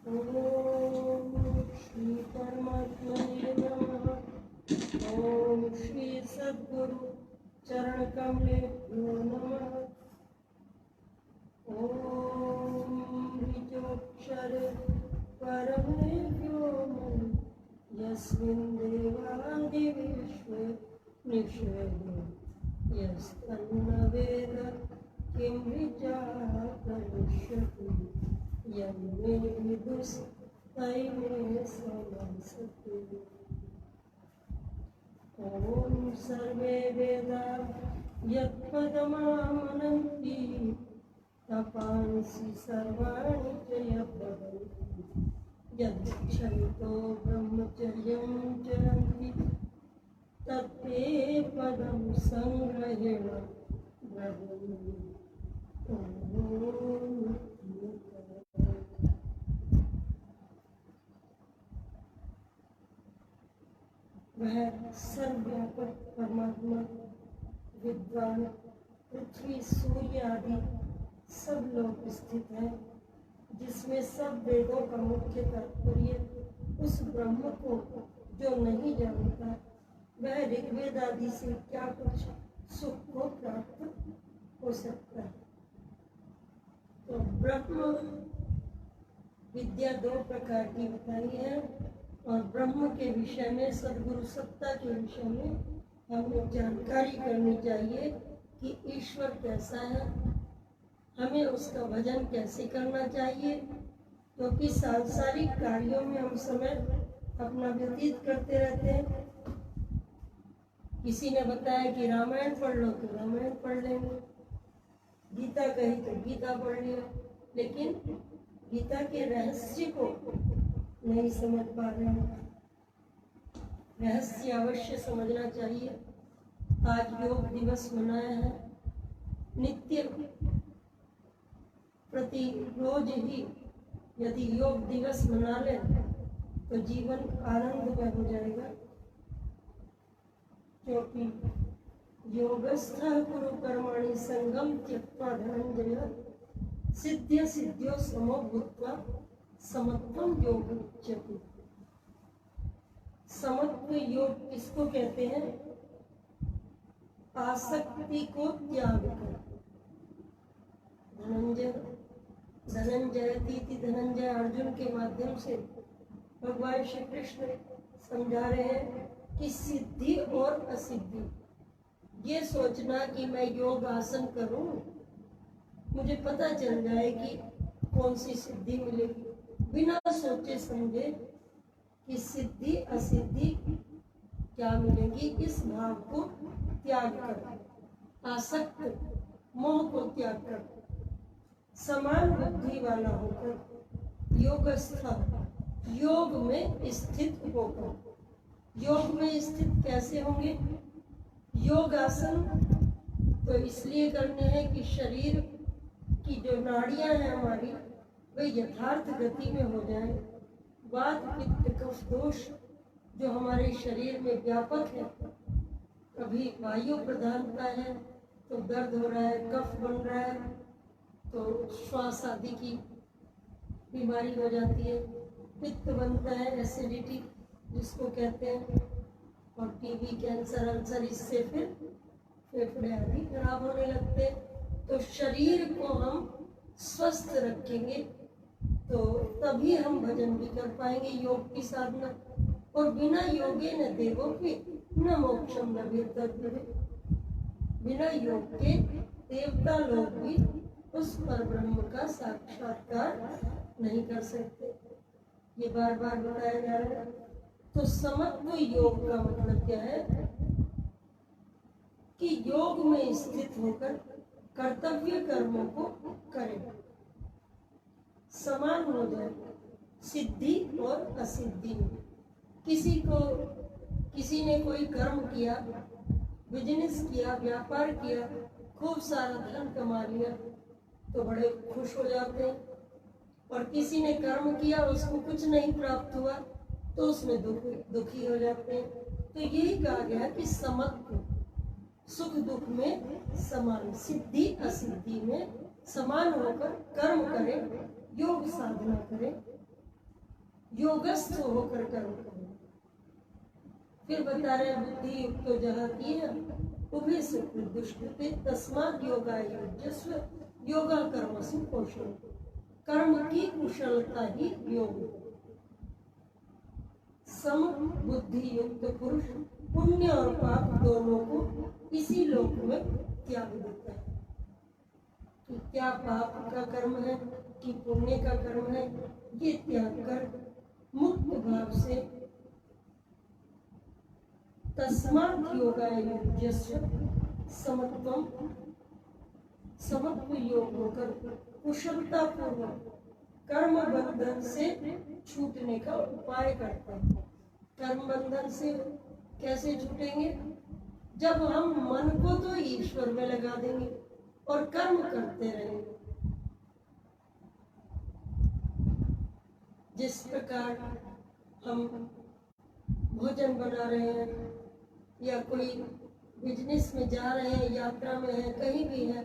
ओम श्री परमात्मने नमः। ओम श्री सद्गुरु चरण कमलेभ्यो नमः। ओम ऋजोक्षर परमेभ्यो नमः। यस्मिन् देवादिविश्वे निषेधो यस्तन्नवेद किं ऋचाः करिष्यति यन्मे विदुस्तैमे समंसते। ॐ सर्वे वेदा यत्पदमामनन्ति तपांसि सर्वाणि च यद्वदन्ति यच्छन्तो ब्रह्मचर्यं चरन्ति तत्ते पदं संग्रहेण ब्रह्मणि। वह सर्वव्यापक परमात्मा विद्वान पृथ्वी सूर्य आदि सब लोग स्थित है, जिसमें सब वेदों का मुख्य तात्पर्य उस ब्रह्म को जो नहीं जानता वह ऋग्वेद आदि से क्या कुछ सुख को प्राप्त हो सकता है। तो ब्रह्म विद्या दो प्रकार की बताई है और ब्रह्म के विषय में सद्गुरु सत्ता के विषय में हमें जानकारी करनी चाहिए कि ईश्वर कैसा है, हमें उसका भजन कैसे करना चाहिए, क्योंकि सांसारिक कार्यों में हम समय अपना व्यतीत करते रहते हैं। किसी ने बताया कि रामायण पढ़ लो तो रामायण पढ़ लेंगे, गीता कही तो गीता पढ़ लिया, लेकिन गीता के रहस्य को नहीं समझ पा रहे हैं। रहस्य अवश्य समझना चाहिए। आज योग दिवस मनाया है। नित्य प्रति रोज ही यदि योग दिवस मना ले तो जीवन आनंदमय हो जाएगा, क्योंकि योगस्थः कुरु कर्माणि संगम त्यक्त्वा धनंजय सिद्ध्य सिद्ध्यो समो भूत्वा समत्वम योग उच्यते। समत्व योग किसको कहते हैं? आसक्ति को त्याग कर। धनंजयति धनंजय अर्जुन के माध्यम से भगवान श्री कृष्ण समझा रहे हैं कि सिद्धि और असिद्धि, ये सोचना कि मैं योग आसन करूं मुझे पता चल जाए कि कौन सी सिद्धि मिलेगी, बिना सोचे समझे कि सिद्धि असिद्धि क्या मिलेगी, इस भाव को त्याग कर, आसक्त मोह को त्याग कर, समान बुद्धि वाला होकर योगस्थ योग में स्थित होकर। योग में स्थित कैसे होंगे? योग आसन तो इसलिए करने हैं कि शरीर की जो नाड़ियां हैं हमारी वे यथार्थ गति में हो जाए। वात पित्त कफ दोष जो हमारे शरीर में व्यापक है, कभी वायु प्रधानता है तो दर्द हो रहा है, कफ बन रहा है तो श्वास आदि की बीमारी हो जाती है, पित्त बनता है एसिडिटी जिसको कहते हैं, और टीबी कैंसर अल्सर, इससे फिर फेफड़े आदि खराब होने लगते हैं। तो शरीर को हम स्वस्थ रखेंगे तो तभी हम भजन भी कर पाएंगे, योग की साधना। और बिना योगे न देवो की न मोक्षम न वेत्तव्य। बिना योग के देवता लोग भी उस पर ब्रह्म का साक्षात्कार नहीं कर सकते। ये बार बार बताया जा रहा है। तो समत्व योग का मतलब क्या है कि योग में स्थित होकर कर्तव्य कर्मों को करें, समान हो जाए सिद्धि और असिद्धि में। किसी ने कोई कर्म किया, बिजनेस किया, व्यापार किया, खूब सारा धन कमा लिया तो बड़े खुश हो जाते हैं, और किसी ने कर्म किया उसको कुछ नहीं प्राप्त हुआ तो उसमें दुखी हो जाते हैं। तो यही कहा गया कि समत्व, सुख दुख में समान, सिद्धि असिद्धि में समान होकर कर्म करें, योग साधना करें, योगस्थ होकर कर्म करो। फिर बता रहे बुद्धि युक्त तो जहाँ की है उभे सुख दुष्कृते तस्मात् योगाय युज्यस्व योगा कर्मसु कौशल। कर्म की कुशलता ही योग। सम बुद्धि युक्त पुरुष पुण्य और पाप दोनों को इसी लोक में त्याग देता है। कि क्या पाप का कर्म है कि पुण्य का कर्म है, ये त्याग कर मुक्त भाव से तस्मात् योगाय युज्यस्व समत्व योग होकर कुशलता पूर्वक कर्म बंधन से छूटने का उपाय करते हैं। कर्म बंधन से कैसे छूटेंगे? जब हम मन को तो ईश्वर में लगा देंगे और कर्म करते रहेंगे। जिस प्रकार हम भोजन बना रहे हैं या कोई बिजनेस में जा रहे हैं, यात्रा में है, कहीं भी है,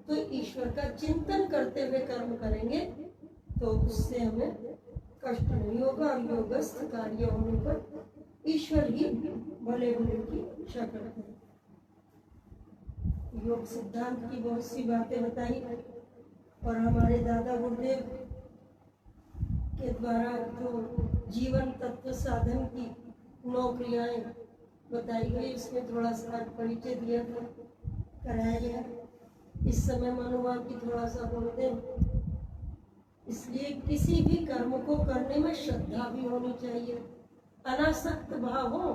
तो ईश्वर का चिंतन करते हुए कर्म करेंगे तो उससे हमें कष्ट नहीं होगा। और योगस्थ कार्य होने पर ईश्वर ही भले बुरे की इच्छा करते हैं। योग सिद्धांत की बहुत सी बातें बताई और हमारे दादा गुरुदेव के द्वारा जो जीवन तत्व साधन की 9 क्रियाएं बताई गई, इसमें थोड़ा सा परिचय दिया था, कराया गया। इस समय मनुवाद की थोड़ा सा बोलते हैं। इसलिए किसी भी कर्म को करने में श्रद्धा भी होनी चाहिए, अनासक्त भाव हो,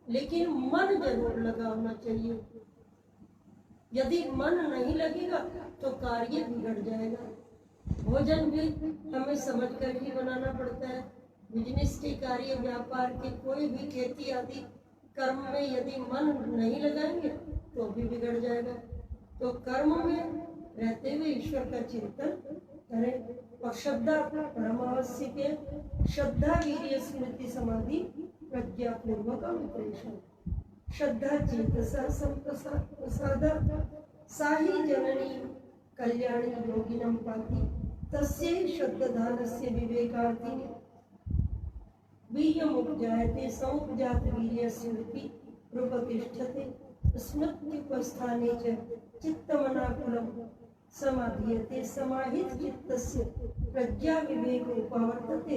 लेकिन मन जरूर लगा होना चाहिए। यदि मन नहीं लगेगा तो कार्य बिगड़ जाएगा। भोजन भी हमें समझ कर ही बनाना पड़ता है। बिजनेस के कार्य, व्यापार के, कोई भी खेती आदि कर्म में यदि मन नहीं लगाएंगे तो भी बिगड़ जाएगा। तो कर्म में रहते हुए ईश्वर का चिंतन करें। और श्रद्धा परमावश्यक है। श्रद्धा वीर्य स्मृति समाधि प्रज्ञा पूर्वक अनुप्रेषण। श्रद्धा चेतसा संप्रसादा साही जननी कल्याणी योगिनम पाति तस्यै श्रद्धानस्य विवेकार्थिनी वीर्यम् उपजायते समुपजात वीर्य स्मृति रूपतिष्ठते स्मृत्युपस्थाने च चित्तमनाकुलं समाधीयते समाहित चित्तस्य प्रज्ञा विवेक उपवर्तते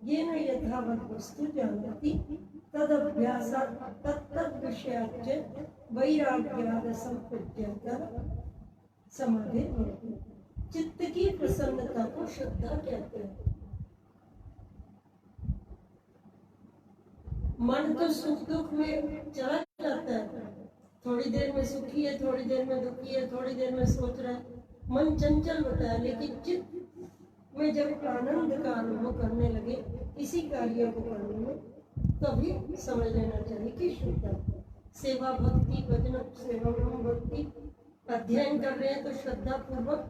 येन यथावत् वस्तु जानति तदभ्यासात् तत्तद् विषयाच्च वैराग्याद् संप्रज्ञातः समाधि भवति। चित्त की प्रसन्नता को श्रद्धा कहते हैं। मन तो सुख दुख में चला जाता है, थोड़ी देर में सुखी है, थोड़ी देर में दुखी है, थोड़ी देर में सोच रहा है, मन चंचल होता है। लेकिन चित्त में जब आनंद का अनुभव करने लगे इसी कार्य को करने में, तभी समझ लेना चाहिए कि श्रद्धा। सेवा भक्ति, भजन सेवा भक्ति अध्ययन कर रहे हैं तो श्रद्धा पूर्वक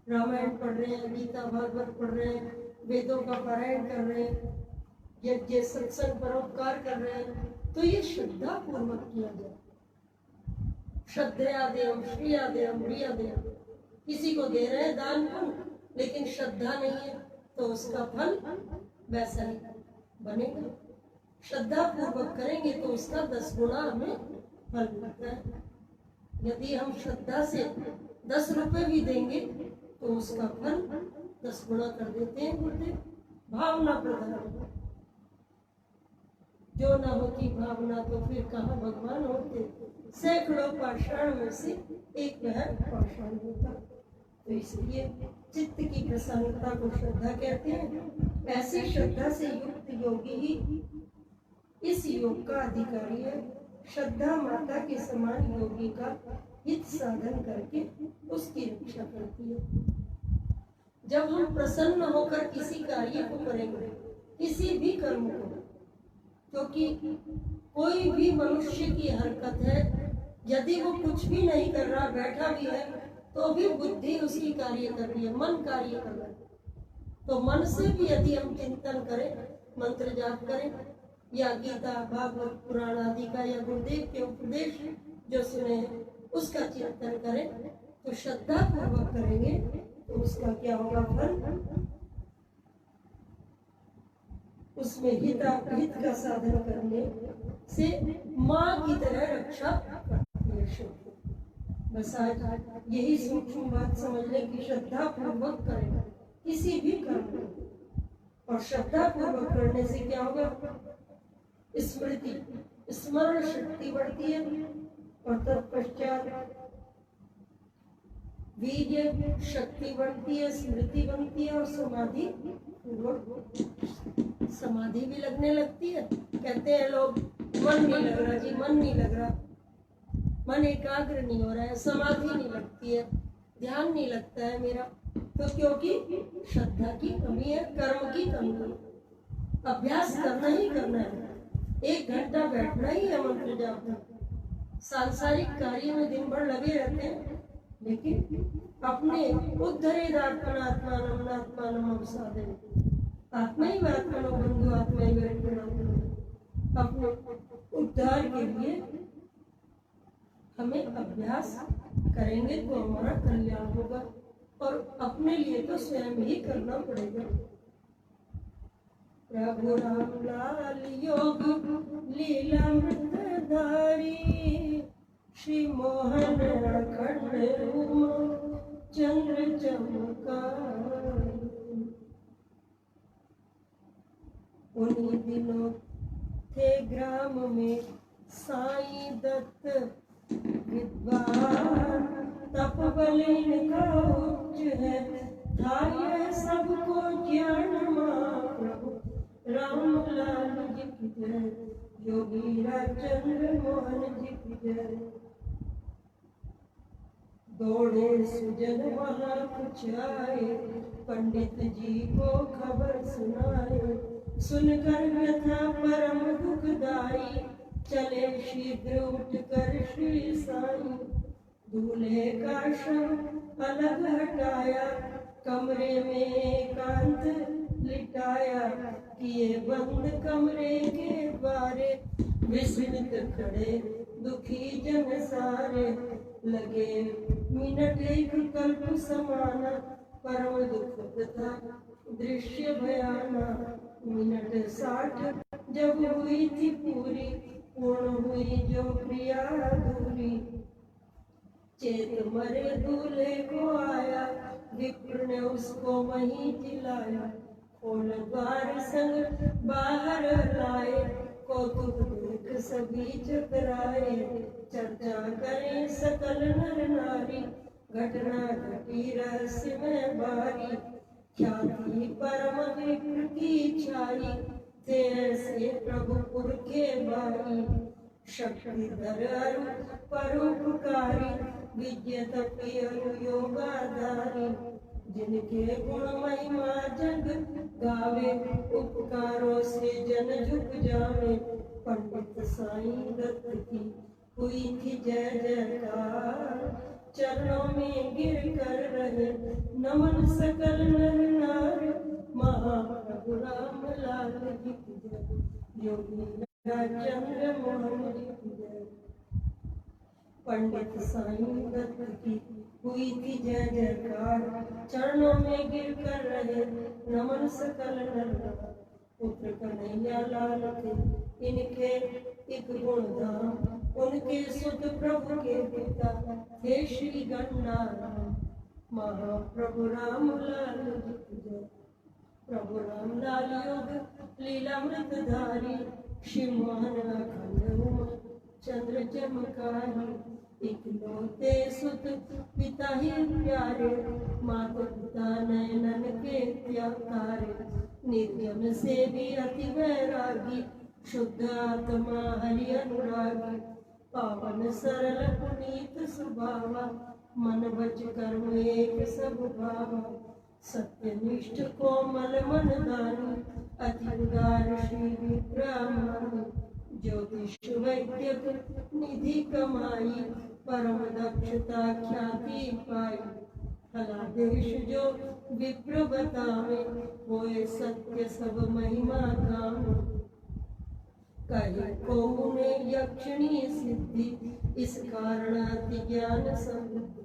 रामायण पढ़ रहे हैं, गीता भागवत पढ़ रहे हैं, वेदों का पारायण कर रहे हैं, यज्ञ सत्संग परोपकार कर रहे हैं, तो ये श्रद्धा पूर्वक किया जाए। श्रद्धया देव श्रिया देव प्रिया देव, किसी को दे रहे हैं दान पुण्य, लेकिन श्रद्धा नहीं है तो उसका फल वैसा ही बनेगा। श्रद्धा पूर्वक करेंगे तो उसका 10 गुना हमें फल मिलता है। यदि हम श्रद्धा से 10 रुपए भी देंगे तो उसका फल 10 गुना कर देते हैं गुरुदेव। भावना प्रधान, जो न होती भावना तो फिर कहाँ भगवान होते। सैकड़ों पाषाण में से एक वह पाषाण होता। तो इसलिए चित्त की प्रसन्नता को श्रद्धा कहते हैं। ऐसी श्रद्धा से युक्त योगी ही इस योग का अधिकारी है। श्रद्धा माता के समान योगी का हित साधन करके उसकी रक्षा करती है। जब हम प्रसन्न होकर किसी कार्य को करेंगे, किसी भी कर्म को, क्योंकि कोई भी मनुष्य की हरकत है, यदि वो कुछ भी नहीं कर रहा, बैठा भी है, तो भी बुद्धि उसकी कार्य कर रही है, मन कार्य कर रहा है। तो मन से भी यदि हम चिंतन करें, मंत्र जाप करें या गीता भागवत पुराण आदि का या गुरुदेव के उपदेश जो सुने हैं उसका चिंतन करें, तो श्रद्धा पूर्वक करेंगे तो उसका क्या होगा फल? उसमें हित का साधन करने से माँ की तरह रक्षा करती है शुभ। बस आज यही सूक्ष्म बात समझने की श्रद्धा पूर्वक करें किसी भी कर्म को, और श्रद्धा पूर्वक करने से क्या होगा? स्मृति, स्मरण शक्ति बढ़ती है, और तत्पश्चात वीर्य शक्ति बढ़ती है, स्मृति बनती है, और समाधि समाधि भी लगने लगती है। कहते हैं लोग मन नहीं लग रहा जी, मन नहीं लग रहा, मन एकाग्र नहीं हो रहा है, समाधि नहीं लगती है, ध्यान नहीं लगता है मेरा, तो क्योंकि श्रद्धा की कमी है, कर्म की कमी है। अभ्यास करना ही करना है, 1 घंटा बैठना ही है मंत्र जाप में। सांसारिक कार्य में दिन भर लगे रहते हैं, लेकिन अपने उद्धरेदात्मनात्मानम नात्मानम अवसादे, आत्मा ही आत्मनो बंधु आत्मा ही अपने उद्धार के लिए हमें अभ्यास करेंगे तो हमारा कल्याण होगा, और अपने लिए तो स्वयं ही करना पड़ेगा। प्रभु राम लाल योग लीलामृतधारी, श्री मोहन अखंड उमा चंद्र चमकारी। उन्हीं दिनों थे ग्राम में साईं दत्त विद्वान, तपबल इनका उच्च है, था यह सबको ज्ञान। महाप्रभु राम लाल जी की जय, योगी राजचंद्र मोहन जी की जय। दौड़े सुजन वहाँ कुछ आए, पंडित जी को खबर सुनाए, सुनकर व्यथा परम दुखदाई, चले शीघ्र उठकर श्री साईं। दूल्हे का शव अलग हटाया, कमरे में एकांत लिटाया, किए बंद कमरे के द्वारे, विस्मित खड़े दुखी जन सारे। लगे मिनट एक कल्प समाना, परम दुख था दृश्य भयाना। मिनट 60 जब हुई थी पूरी, पूर्ण हुई जो प्रिया दूरी। चेत मरे दूल्हे को आया, विप्र ने उसको वहीं जिलाया। खोल द्वार संग बाहर लाए, कौतुक देख सभी चतराए। चर्चा करें सकल नर नारी, घटना घटी रहस्य में बारी। ख्याति परम विप्र की छाई, तेरे प्रभु पुरखे बाई। शक्तिधर अरु परोपकारी, विद्यत पियरु योगाधारी। जिनके गुण महिमा जग गावे, उपकारों से जन झुक जावे। पंडित साईं दत्त की हुई थी जय जयकार, चरणों में गिर कर रहे नमन सकल नर नार। महाप्रभु राम लाल जी की जय, योगी राजचंद्र मोहन जी की जय। पंडित साईं दत्त की हुई थी जय जयकार, चरणों में गिर कर रहे नमन सकल नर नार। पुत्र कन्हैया लाल थे इनके एक गुणधाम, उनके सुत प्रभु के पिता थे श्री गणनारायण। महाप्रभु राम लाल जी की जय। प्रभु राम लाल योग लीलामृतधारी, श्री मोहन अखंड उमा चंद्र चमकारी। इकलौते सुत पिता ही प्यारे, माता पिता नयनन के त्यागारे। निर्जन से भी अति वैरागी, शुद्ध आत्मा हरि अनुरागी। पावन सरल पुनीत स्वभावा, मन वच कर्म एक सब भावा। सत्यनिष्ठ कोमल मन दानी, अति उदार श्री विप्रामानी। ज्योतिष वैद्य निधि कमाई, परम दक्षता ख्याति पाई। फलादेश जो विप्र बतावे, होए सत्य सब महिमा गावे। कहे को ने यक्षिणी सिद्धि, इस कारण अति ज्ञान समृद्धि।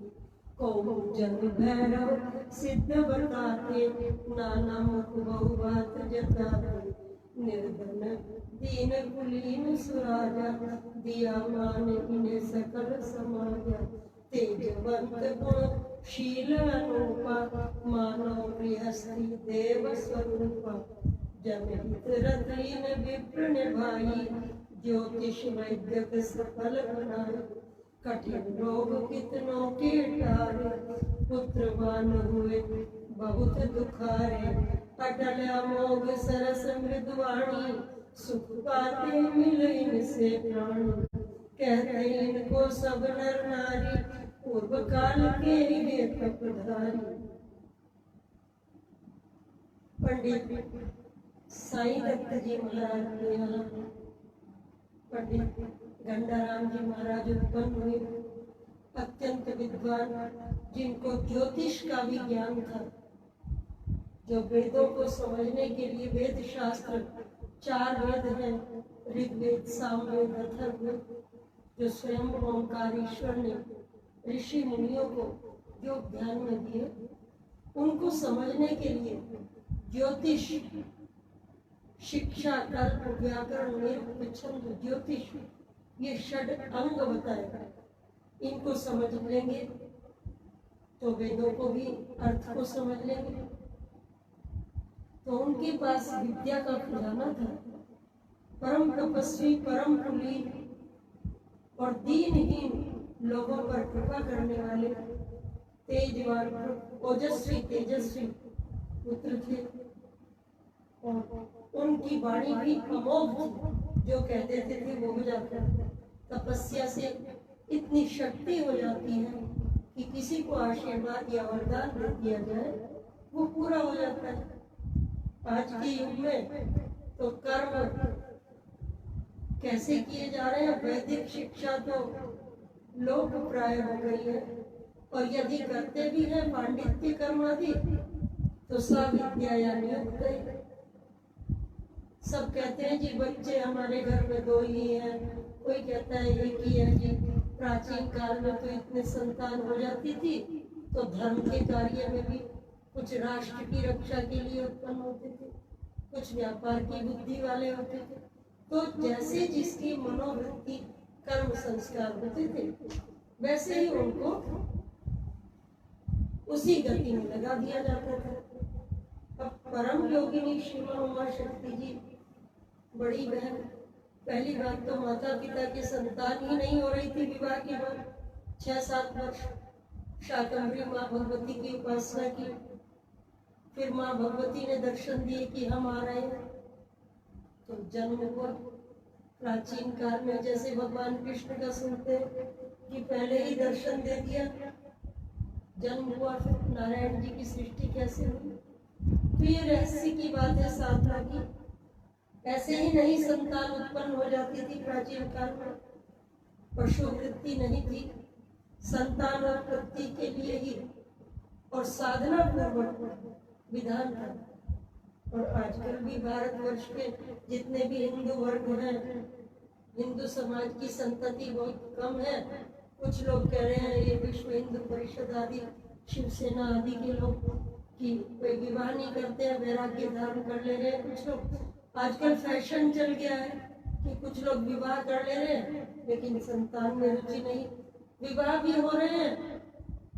को जन भैरव सिद्ध बताते, नाना मुख बहु बात जताते। निर्धन दीन कुलीन सुराजा, दिया मान इन्हें सकल समाजा। तेजवंत गुणशील अनूपा, मानव गृहस्थी देव स्वरूपा। जनहित रतीन विप्र निभाई, ज्योतिष वैद्यक सफल बनाई। कठिन रोग कितनों के टारे, पुत्रवान हुए बहुत दुखारे। अटल अमोघ सरस मृदुवाणी, सुख पाते मिले इनसे प्राणी। कहते इनको सब नर नारी, पूर्व काल के ये तपधारी। पंडित साईं दत्त जी महाराज के यहाँ पंडित गंडाराम जी महाराज उत्पन्न हुए, अत्यंत विद्वान, जिनको ज्योतिष का भी ज्ञान था। जो वेदों को समझने के लिए वेद शास्त्र 4 वेद हैं, ऋग्वेद, सामवेद, अथर्ववेद, जो स्वयं ओंकार ईश्वर ने ऋषि मुनियों को जो ध्यान में दिए, उनको समझने के लिए ज्योतिष, शिक्षा, कल्प, व्याकरण, निरुक्त, छंद, ज्योतिष, ये षड अंग बताएगा। इनको समझ लेंगे तो वेदों को भी अर्थ को समझ लेंगे। तो उनके पास विद्या का खजाना था। परम तपस्वी, परम कुलीन और दीनहीन लोगों पर कृपा करने वाले तेजवान, ओजस्वी, तेजस्वी पुत्र थे। और उनकी वाणी भी अमोघ थी, जो कह देते थे वो हो जाता। तपस्या से इतनी शक्ति हो जाती है कि किसी को आशीर्वाद या वरदान दे दिया जाए वो पूरा हो जाता है। आज के युग में तो कर्म कैसे किए जा रहे हैं, वैदिक शिक्षा तो लोक प्राय हो गई है। और यदि करते भी हैं पांडित्य कर्म आदि, तो सविद्या या नियुक्त। सब कहते हैं जी बच्चे हमारे घर में 2 ही हैं, कोई कहता है 1 ही है जी। प्राचीन काल में तो इतने संतान हो जाती थी, तो धर्म के कार्य में भी कुछ राष्ट्र की रक्षा के लिए उत्पन्न होते थे, कुछ व्यापार की बुद्धि वाले होते थे। तो जैसे जिसकी मनोवृत्ति, कर्म संस्कार होते थे, वैसे ही उनको उसी गति में लगा दिया जाता था। अब परम योगिनी श्रीमन उमा शक्ति जी बड़ी बहन, पहली बात तो माता पिता की संतान ही नहीं हो रही थी विवाह के बाद 6-7 वर्ष। शाकंभरी माँ भगवती की उपासना की, फिर माँ भगवती ने दर्शन दिए कि हम आ रहे हैं, तो जन्म हुआ। प्राचीन काल में जैसे भगवान कृष्ण का सुनते हैं कि पहले ही दर्शन दे दिया, जन्म हुआ, फिर नारायण जी की सृष्टि कैसे हुई। तो ये रहस्य की बात है साधना की। ऐसे ही नहीं संतान उत्पन्न हो जाती थी प्राचीन काल में, पशु वृत्ति नहीं थी, संतान उत्पत्ति के लिए ही और साधना पूर्वक विधान था। और आजकल भी भारतवर्ष के जितने भी हिंदू वर्ग हैं, हिंदू समाज की संतति बहुत कम है। कुछ लोग कह रहे हैं ये विश्व हिंदू परिषद आदि, शिवसेना आदि के लोग कि कोई विवाह नहीं करते हैं, वैराग्य धारण कर ले रहे हैं। कुछ लोग आजकल फैशन चल गया है कि कुछ लोग विवाह कर ले रहे हैं लेकिन संतान में रुचि नहीं। विवाह भी हो रहे हैं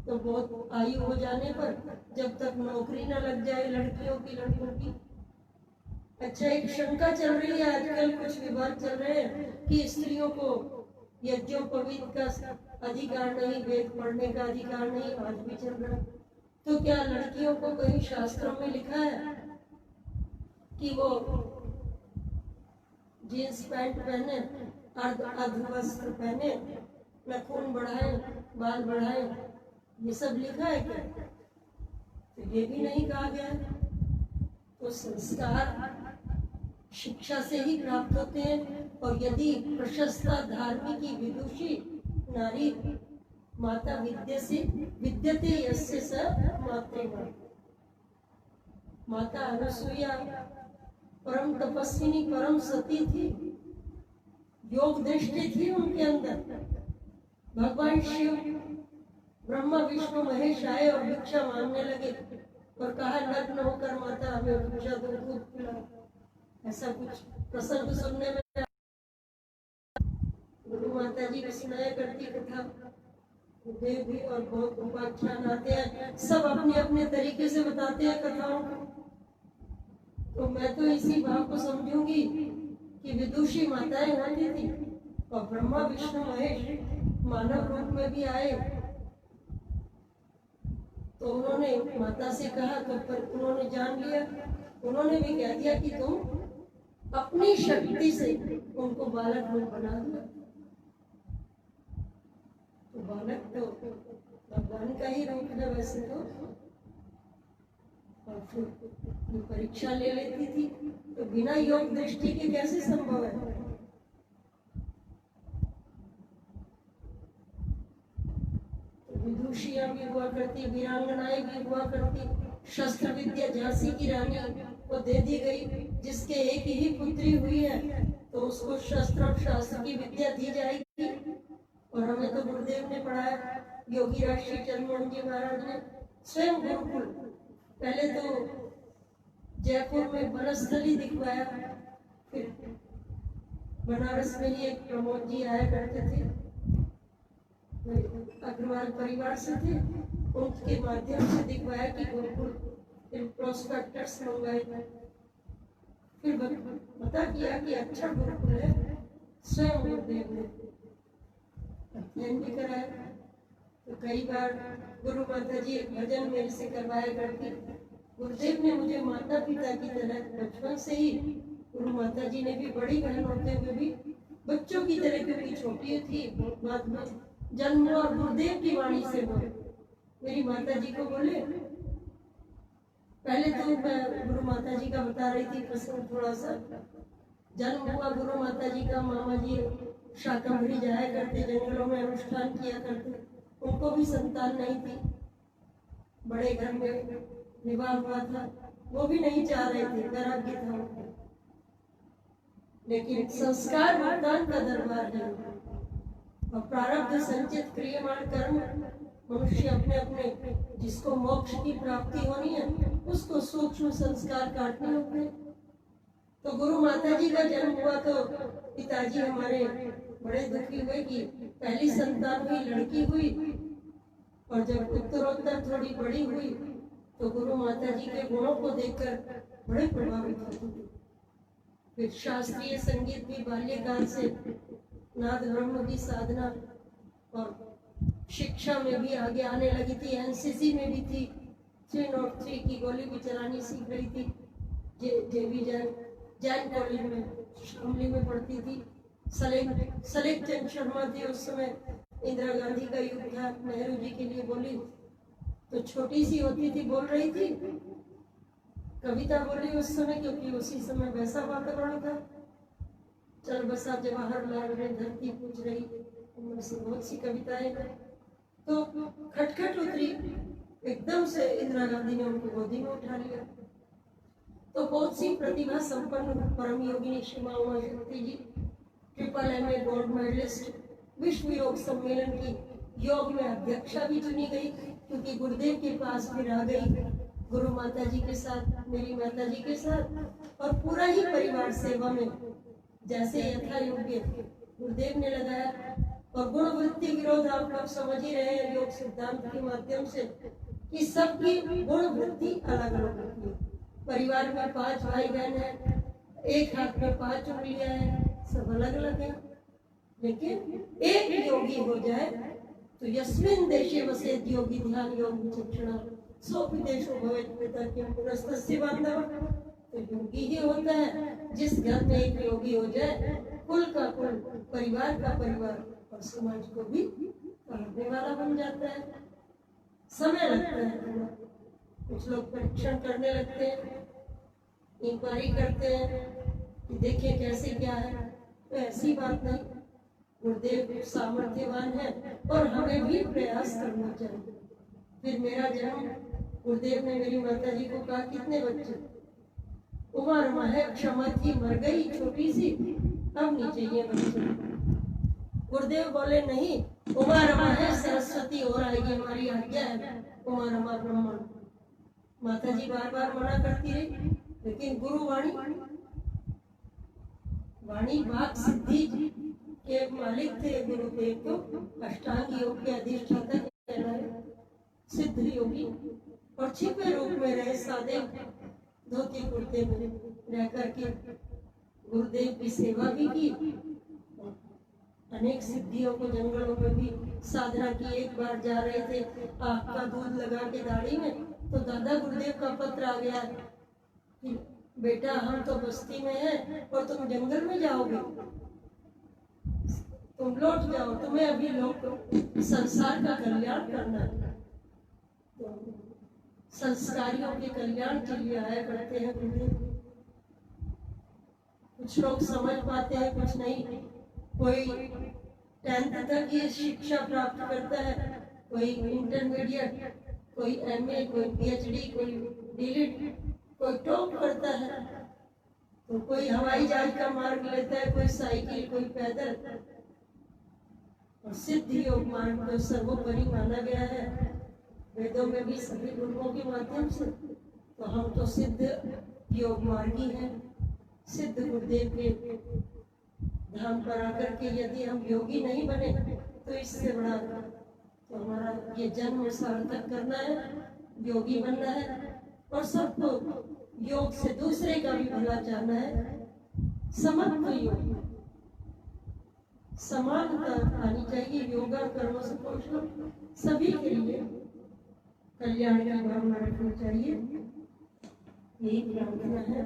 तो बहुत आयु हो जाने पर, जब तक नौकरी न लग जाए लड़कियों की, लड़कों की। अच्छा, एक शंका चल रही है आजकल, कुछ विवाद चल रहे हैं कि स्त्रियों को यज्ञोपवीत का अधिकार नहीं, वेद पढ़ने का अधिकार नहीं, आज भी चल रहा है। तो क्या लड़कियों को कहीं शास्त्रों में लिखा है कि वो जींस पैंट पहने, अर्धवस्त्र पहने, नाखून बढ़ाए, बाल बढ़ाए, ये सब लिखा है क्या? तो ये भी नहीं कहा गया है। तो संस्कार शिक्षा से ही प्राप्त होते हैं। और यदि प्रशस्ता धार्मिकी विदुषी नारी माता विद्यते यस्य स मातृमा। माता अनुसुईया परम तपस्विनी, परम सती थी, योग दृष्टि थी उनके अंदर। भगवान शिव, ब्रह्मा विष्णु महेश आए और भिक्षा मांगने लगे और कहा नग्न होकर माता हमें भिक्षा दो, दूध पिलाओ। ऐसा कुछ प्रसंग सुनने में गुरु माता जी की सुनाया करती कथा, गुरुदेव भी और बहुत उपाख्यान आते हैं, सब अपने अपने तरीके से बताते हैं कथाओं को। तो मैं तो इसी भाव को समझूंगी कि विदुषी माताएं होती थी और ब्रह्मा विष्णु महेश मानव रूप में भी आए। तो उन्होंने माता से कहा, तो पर उन्होंने जान लिया, उन्होंने भी कह दिया कि तुम अपनी शक्ति से उनको बालक रूप बना दिया। तो बालक तो भगवान का ही रूप है वैसे तो। और फिर परीक्षा ले लेती थी, तो बिना योग दृष्टि के कैसे संभव है? तो विदुषियां भी हुआ करती, वीरांगनाएं भी हुआ करती। शस्त्र विद्या झांसी की रानी को दे दी गई, जिसके एक ही पुत्री हुई है तो उसको शस्त्र और शास्त्र की विद्या दी जाएगी। और हमें तो गुरुदेव ने पढ़ाया, योगी राष्ट्री चंद्रमोहन जी महाराज ने स्वयं गुरुकुल, पहले तो जयपुर में वनस्थली दिखवाया, फिर बनारस में ही एक प्रमोद जी आया करते थे, अग्रवाल परिवार से थे, उनके माध्यम से दिखवाया कि गुरुकुल, फिर प्रोस्पेक्टस मंगवाए, फिर पता किया कि अच्छा गुरुकुल है, स्वयं गुरुदेव ने अध्ययन भी कराया। तो कई बार गुरु माता जी भजन मेरे से करवाया करती। गुरुदेव ने मुझे माता पिता की तरह बचपन से ही, गुरु माता जी ने भी बड़ी बहन होते हुए भी बच्चों की तरह, क्योंकि छोटी थी, बाद में जन्म हुआ गुरुदेव की वाणी से हुआ। मेरी माता जी को बोले, पहले तो मैं गुरु माता जी का बता रही थी प्रसंग थोड़ा सा। जन्म हुआ गुरु माता जी का, मामा जी शाकंभरी जाया करते, जंगलों में अनुष्ठान किया करते, उनको भी संतान नहीं थी, बड़े घर में विवाह हुआ था, वो भी नहीं चाह रहे थे, वैराग्य था उनको। लेकिन संस्कार भगवान का दरबार है और प्रारब्ध संचित क्रियमाण कर्म, मनुष्य अपने अपने जिसको मोक्ष की प्राप्ति होनी है उसको सूक्ष्म संस्कार काटने होते हैं। तो गुरु माता जी का जन्म हुआ तो पिताजी हमारे बड़े दुखी हुए कि पहली संतान हुई, लड़की हुई, और जब उत्तरोत्तर थोड़ी बड़ी हुई तो गुरु माता जी के गुणों को देखकर बड़े प्रभावित हुए। फिर शास्त्रीय संगीत भी बाल्यकाल से, नाद ब्रह्म की साधना और शिक्षा में भी आगे आने लगी थी। एनसीसी में भी थी, 303 की गोली भी चलानी सीख रही थी। जेबी जैन कॉलेज में शामली में पढ़ती थी। सलेख चंद शर्मा थी उस समय, इंदिरा गांधी का युग था, नेहरू जी के लिए बोली तो छोटी सी होती थी, बोल रही थी, कविता बोली उस समय, क्योंकि उसी समय वैसा वातावरण था। चल बसा जवाहरलाल ने धरती पूछ रही, उनमें से बहुत सी कविताएं। तो खटखट उतरी, एकदम से इंदिरा गांधी ने उनको गोदी में उठा लिया। तो बहुत सी प्रतिभा संपन्न परम योगिनी श्री उमा शक्ति जी, MA गोल्ड मेडलिस्ट, विश्व योग सम्मेलन की योग में अध्यक्षा भी चुनी गई, क्योंकि गुरुदेव के पास फिर आ गई गुरु माता जी के साथ, मेरी माता जी के साथ, और पूरा ही परिवार सेवा में जैसे यथा योग्य गुरुदेव ने लगाया। और गुण वृत्ति विरोध आप लोग समझ ही रहे हैं योग सिद्धांत के माध्यम से कि सबकी गुण वृत्ति अलग अलग होती है। परिवार में 5 भाई बहन है, एक हाथ में 5 उंगलियां हैं, सब अलग अलग है, लेकिन एक योगी हो जाए तो यस्मिन् देशे वसेत् योगी ध्यान योग विचक्षणा सोऽपि देशो भवेत् पिता किं पुनस्तस्य बान्धवः। तो योगी ही होता है जिस घर में एक योगी हो जाए, कुल का कुल, परिवार का परिवार और समाज को भी पढ़ने वाला बन जाता है। समय लगता है, कुछ लोग परीक्षण करने लगते हैं, इंक्वायरी करते हैं कि देखें कैसे क्या है, तो ऐसी बात नहीं। गुरुदेव सामर्थ्यवान है और हमें भी प्रयास करना चाहिए। फिर मेरा जन्म, गुरुदेव ने मेरी माता जी को कहा कितने बच्चे, उमा रमा है, क्षमा थी, मर गई छोटी सी, अब नहीं चाहिए बच्चे। गुरुदेव बोले नहीं, उमा रमा है, सरस्वती और आएगी, हमारी आज्ञा है, उमा रमा ब्रह्मण। माता जी बार बार मना करती रही, लेकिन गुरुवाणी वाणी वाक सिद्धि के मालिक थे गुरुदेव, तो अष्टांग योग के अधिष्ठाता कहलाए सिद्ध योगी, और छिपे रूप में रहे सादे धोती कुर्ते में रह करके गुरुदेव की सेवा भी की, अनेक सिद्धियों को जंगलों में भी साधना की। एक बार जा रहे थे आग का दूध लगा के दाढ़ी में, तो दादा गुरुदेव का पत्र आ गया कि बेटा हम तो बस्ती में हैं और तुम जंगल में जाओगे, तुम लौट जाओ, तुम्हें अभी लोग संसार का कल्याण करना है। तो संस्कारियों के कल्याण के लिए आया करते हैं गुरुदेव। कुछ लोग समझ पाते हैं, कुछ नहीं। कोई 10th तक ये शिक्षा प्राप्त करता है, कोई इंटरमीडिएट, कोई MA, कोई PhD, कोई DLED, कोई टॉप करता है, तो कोई हवाई जहाज का मार्ग लेता है, कोई साइकिल, कोई पैदल। और सिद्ध योग मार्ग को सर्वोपरि माना गया है वेदों में भी सभी गुरुओं के माध्यम से। तो हम तो सिद्ध योग मार्गी हैं। सिद्ध गुरुदेव के धाम पर आकर के यदि हम योगी नहीं बने तो इससे बड़ा तो हमारा ये जन्म सार्थक करना है, योगी बनना है, और सबको योग से दूसरे का भी भला चाहना है। समत्व योग, समानता आनी चाहिए, योगा कर्म से कौशल सभी के लिए कल्याण की भावना रखनी चाहिए। यही प्रार्थना है।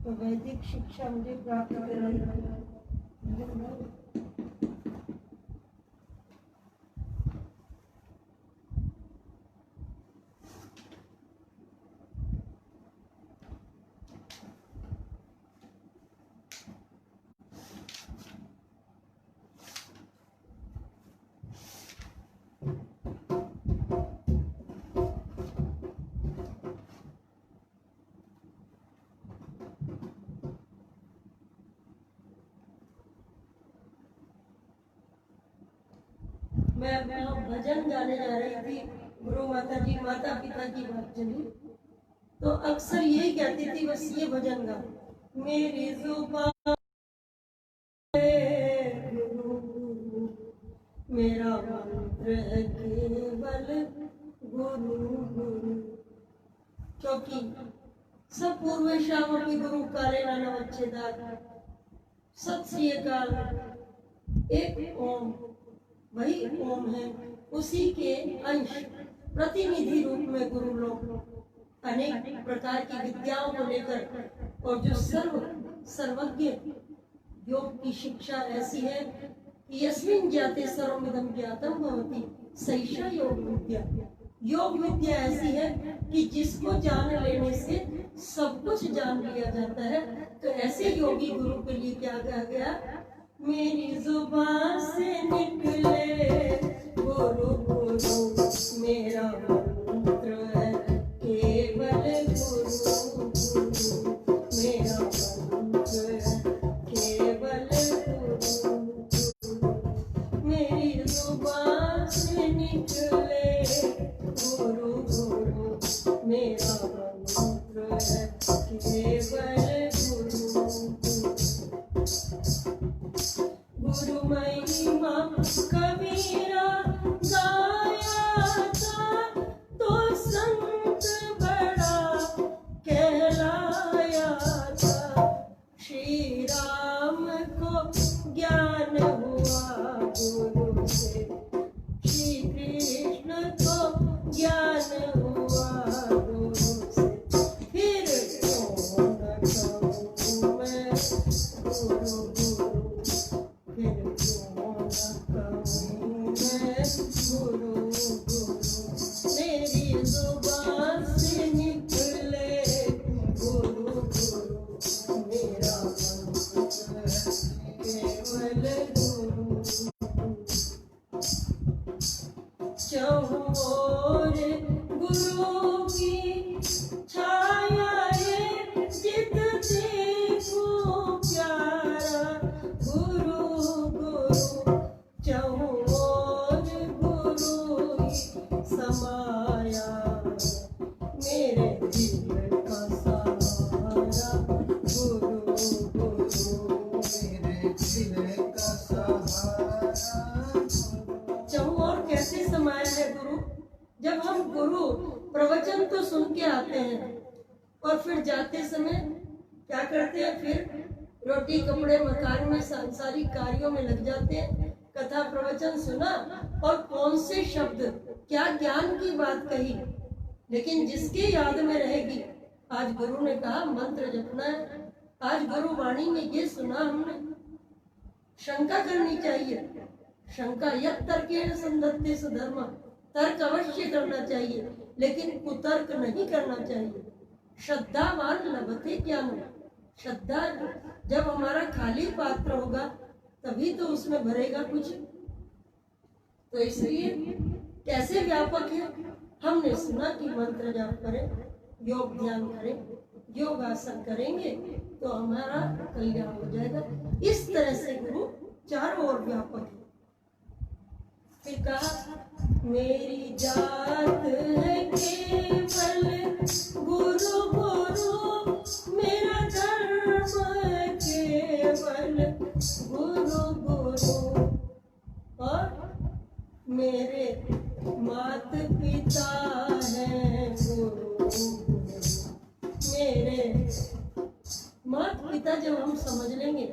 तो वैदिक शिक्षा मुझे प्राप्त कराई। मैं भजन गाने जा रही थी, गुरु माता जी माता पिता की बात चली, तो अक्सर यही कहती थी बस ये भजन गा, मेरी जुबान गुरु मेरा मंत्र है केवल गुरु गुरु। क्योंकि सब पूर्वेशामपि गुरु काले नानवच्छेदात्, सत श्री अकाल, एक ओम, वही ओम है, उसी के अंश प्रतिनिधि रूप में गुरु लोग अनेक प्रकार की विद्याओं को लेकर, और जो सर्वज्ञ योग की शिक्षा ऐसी है कि यस्मिन् ज्ञाते सर्वमिदं ज्ञातं भवति सैषा योग विद्या। योग विद्या ऐसी है कि जिसको जान लेने से सब कुछ जान लिया जाता है। तो ऐसे योगी गुरु के लिए क्या कहा गया, मेरी जुबान से निकले गुरु गुरु मेरा मंत्र है केवल गुरु गुरु मेरा मंत्र है केवल गुरु गुरु। मेरी जुबान से निकले गुरु गुरु मेरा मंत्र है केवल गुरु गुरु महिमा कबीरा गाया था, तो संत बड़ा कहलाया था। श्री राम को ज्ञान हुआ गुरु से, श्री कृष्ण को ज्ञान हुआ गुरु से, फिर क्यों न कहूँ मैं गुरु गुरु, फिर क्यों न कहूँ मैं गुरु गुरु। मेरी जुबान से निकले गुरु गुरु मेरा मंत्र है केवल गुरु। चहुओर गुरु की छाया है, जित देखो प्यारा गुरु गुरु। चहुओर गुरु समाया जब हम गुरु प्रवचन तो सुन के आते हैं और फिर जाते समय क्या करते हैं, फिर रोटी कपड़े मकान में सांसारिक कार्यों में लग जाते हैं। कथा प्रवचन सुना और कौन से शब्द क्या ज्ञान की बात कही, लेकिन जिसकी याद में रहेगी, आज गुरु ने कहा मंत्र जपना है, आज गुरु वाणी में ये सुना हमने। शंका करनी चाहिए, शंका यत् तर्केण संधत्ते सुधर्मा, तर्क अवश्य करना चाहिए लेकिन कुतर्क नहीं करना चाहिए। श्रद्धावान लभते ज्ञान, श्रद्धा जब हमारा खाली पात्र होगा तभी तो उसमें भरेगा कुछ। तो इसलिए कैसे व्यापक है, हमने सुना कि मंत्र जाप करें, योग ध्यान करें, योग आसन करेंगे तो हमारा कल्याण हो जाएगा। इस तरह से गुरु चारों ओर व्यापक है। फिर कहा मेरी जात है केवल गुरु गुरु, मेरा धर्म है केवल गुरु गुरु, और मेरे मात पिता है गुरु गुरु। मेरे मात पिता जब हम समझ लेंगे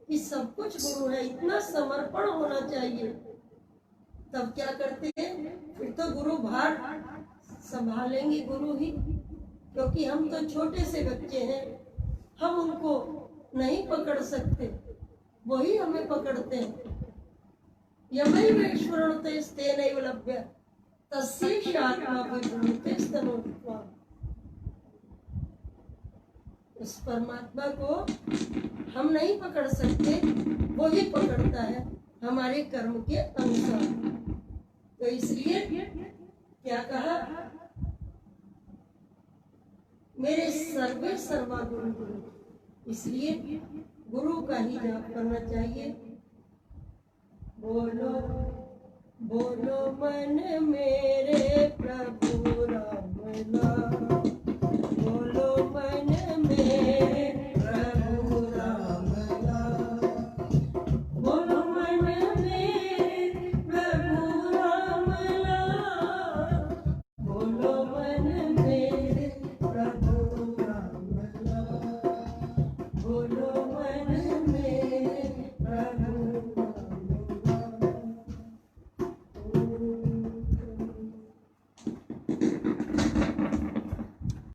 कि सब कुछ गुरु है, इतना समर्पण होना चाहिए, तब क्या करते हैं, फिर तो गुरु भार संभालेंगे गुरु ही, क्योंकि हम तो छोटे से बच्चे हैं, हम उनको नहीं पकड़ सकते, वही हमें पकड़ते हैं। यमैवेश्वरणते स्तेनैव लभ्य तस्यैषात्मा विभूते स्तनोत्वा। उस परमात्मा को हम नहीं पकड़ सकते, वो ही पकड़ता है हमारे कर्म के अनुसार। तो इसलिए क्या कहा, मेरे सर्वे सर्वा गुरु गुरु, इसलिए गुरु का ही जाप करना चाहिए। बोलो बोलो मन मेरे प्रभु